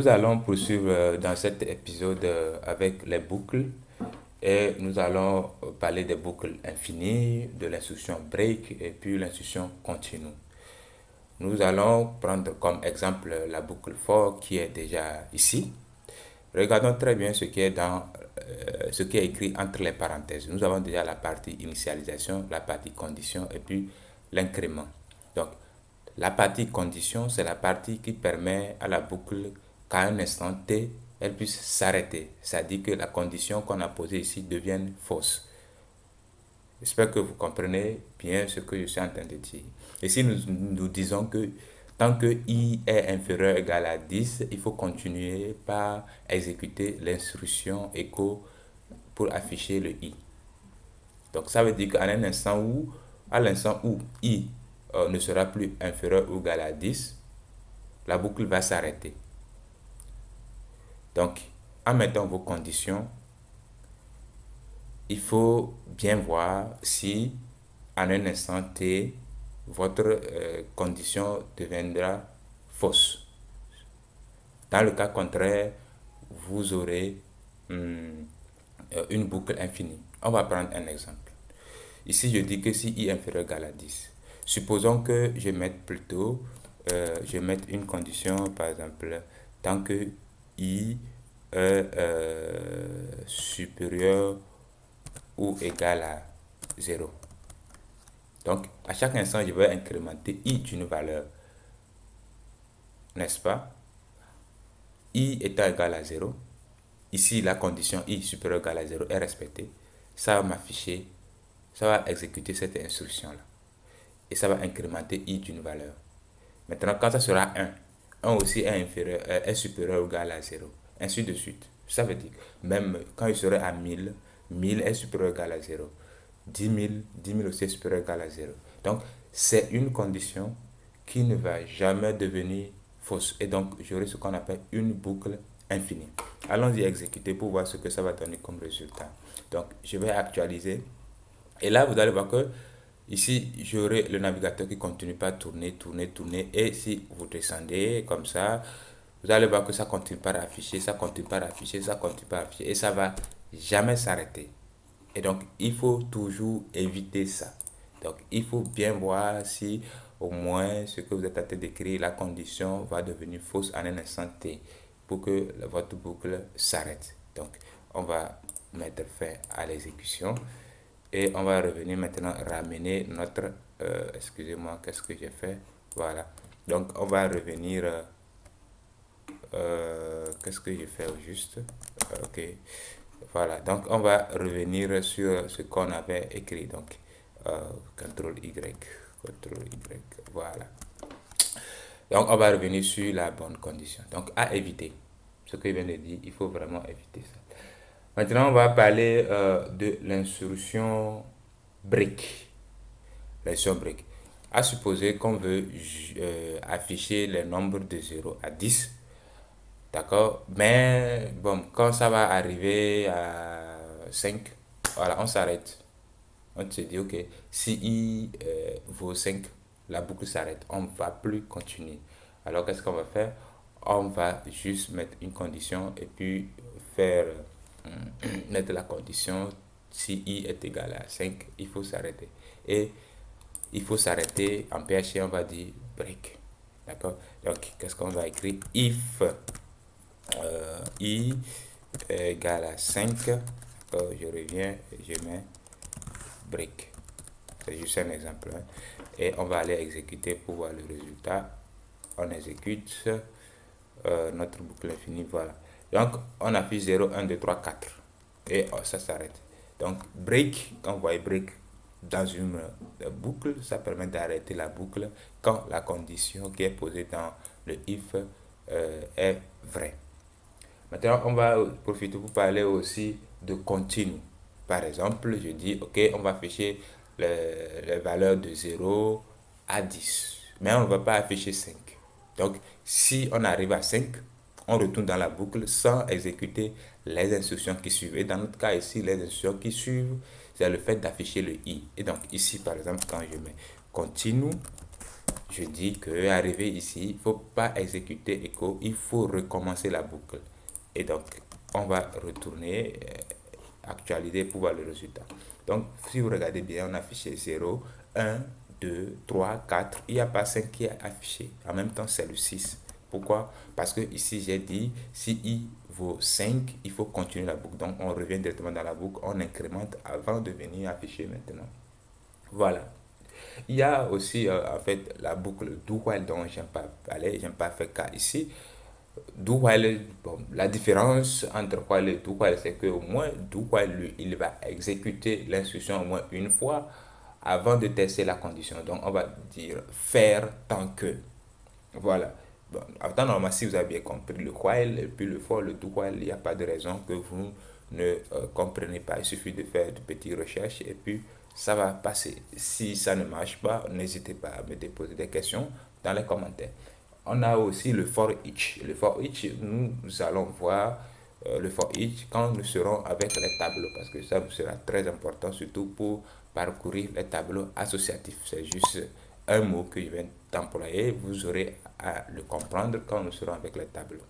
Nous allons poursuivre dans cet épisode avec les boucles et nous allons parler des boucles infinies, de l'instruction break et puis l'instruction continue. Nous allons prendre comme exemple la boucle for qui est déjà ici. Regardons très bien ce qui est ce qui est écrit entre les parenthèses. Nous avons déjà la partie initialisation, la partie condition et puis l'incrément. Donc, la partie condition, c'est la partie qui permet à la boucle qu'à un instant t, elle puisse s'arrêter. C'est-à-dire que la condition qu'on a posée ici devienne fausse. J'espère que vous comprenez bien ce que je suis en train de dire. Ici, nous disons que tant que i est inférieur ou égal à 10, il faut continuer par exécuter l'instruction echo pour afficher le i. Donc, ça veut dire qu'à l'instant où i ne sera plus inférieur ou égal à 10, la boucle va s'arrêter. Donc, en mettant vos conditions, il faut bien voir si à un instant t, votre condition deviendra fausse. Dans le cas contraire, vous aurez une boucle infinie. On va prendre un exemple. Ici, je dis que si i est inférieur ou égal à 10, supposons que je mette une condition, par exemple, tant que i est supérieur ou égal à 0. Donc, à chaque instant, je vais incrémenter i d'une valeur. N'est-ce pas? I étant égal à 0. Ici, la condition i supérieur ou égal à 0 est respectée. Ça va m'afficher, ça va exécuter cette instruction-là. Et ça va incrémenter i d'une valeur. Maintenant, quand ça sera 1, 1 aussi est supérieur ou égal à 0. Ainsi de suite. Ça veut dire, même quand il serait à 1000, 1000 est supérieur ou égal à 0. 10 000, 10 000 aussi est supérieur ou égal à 0. Donc, c'est une condition qui ne va jamais devenir fausse. Et donc, j'aurai ce qu'on appelle une boucle infinie. Allons-y exécuter pour voir ce que ça va donner comme résultat. Donc, je vais actualiser. Et là, vous allez voir que ici, j'aurai le navigateur qui continue par tourner, tourner, tourner. Et si vous descendez comme ça, vous allez voir que ça continue par afficher, ça continue par afficher, ça continue par afficher. Et ça va jamais s'arrêter. Et donc, il faut toujours éviter ça. Donc, il faut bien voir si au moins ce que vous êtes en train d'écrire, la condition va devenir fausse en un instant t pour que votre boucle s'arrête. Donc, on va mettre fin à l'exécution et on va revenir maintenant ramener notre... excusez-moi, qu'est-ce que j'ai fait? Voilà. Donc, on va revenir... qu'est-ce que j'ai fait au juste? Ok. Voilà, donc on va revenir sur ce qu'on avait écrit. Donc, CTRL Y, CTRL Y, voilà. Donc, on va revenir sur la bonne condition. Donc, à éviter. Ce que je viens de dire, il faut vraiment éviter ça. Maintenant, on va parler de l'instruction break. L'instruction break. À supposer qu'on veut afficher les nombres de 0 à 10. D'accord? Mais bon, quand ça va arriver à 5, voilà, on s'arrête. On se dit, ok, si i vaut 5, la boucle s'arrête. On ne va plus continuer. Alors, qu'est-ce qu'on va faire? On va juste mettre une condition et puis faire mettre la condition. Si i est égal à 5, il faut s'arrêter. Et il faut s'arrêter en PHP, on va dire break. D'accord? Donc, qu'est-ce qu'on va écrire? If i égale à 5, je reviens et je mets break. C'est juste un exemple. Hein. Et on va aller exécuter pour voir le résultat. On exécute notre boucle infinie. Voilà. Donc, on affiche 0, 1, 2, 3, 4. Et ça s'arrête. Donc, break, quand vous voyez break dans une boucle, ça permet d'arrêter la boucle quand la condition qui est posée dans le if est vraie. Maintenant, on va profiter pour parler aussi de continu. Par exemple, je dis, ok, on va afficher les valeurs de 0 à 10. Mais on ne va pas afficher 5. Donc, si on arrive à 5, on retourne dans la boucle sans exécuter les instructions qui suivent. Et dans notre cas ici, les instructions qui suivent, c'est le fait d'afficher le i. Et donc, ici, par exemple, quand je mets continue, je dis que arrivé ici, il ne faut pas exécuter echo, il faut recommencer la boucle. Et donc, on va retourner, actualiser pour voir le résultat. Donc, si vous regardez bien, on a affiché 0, 1, 2, 3, 4. Il n'y a pas 5 qui est affiché. En même temps, c'est le 6. Pourquoi? Parce que ici, j'ai dit, si i vaut 5, il faut continuer la boucle. Donc, on revient directement dans la boucle, on incrémente avant de venir afficher maintenant. Voilà. Il y a aussi en fait la boucle do while dont j'aime pas parler, j'aime pas faire cas ici. Do while, bon, la différence entre while et do while, c'est que au moins do while lui, il va exécuter l'instruction au moins une fois avant de tester la condition. Donc on va dire faire tant que. Voilà. Bon, en temps normal, si vous avez bien compris le while et puis le for, le do while, il n'y a pas de raison que vous ne comprenez pas. Il suffit de faire de petites recherches et puis ça va passer. Si ça ne marche pas, n'hésitez pas à me déposer des questions dans les commentaires. On a aussi le for each. Le for each, nous allons voir le for each quand nous serons avec les tableaux parce que ça vous sera très important surtout pour parcourir les tableaux associatifs. C'est juste un mot que je viens d'employer. Vous aurez à le comprendre quand nous serons avec les tableaux.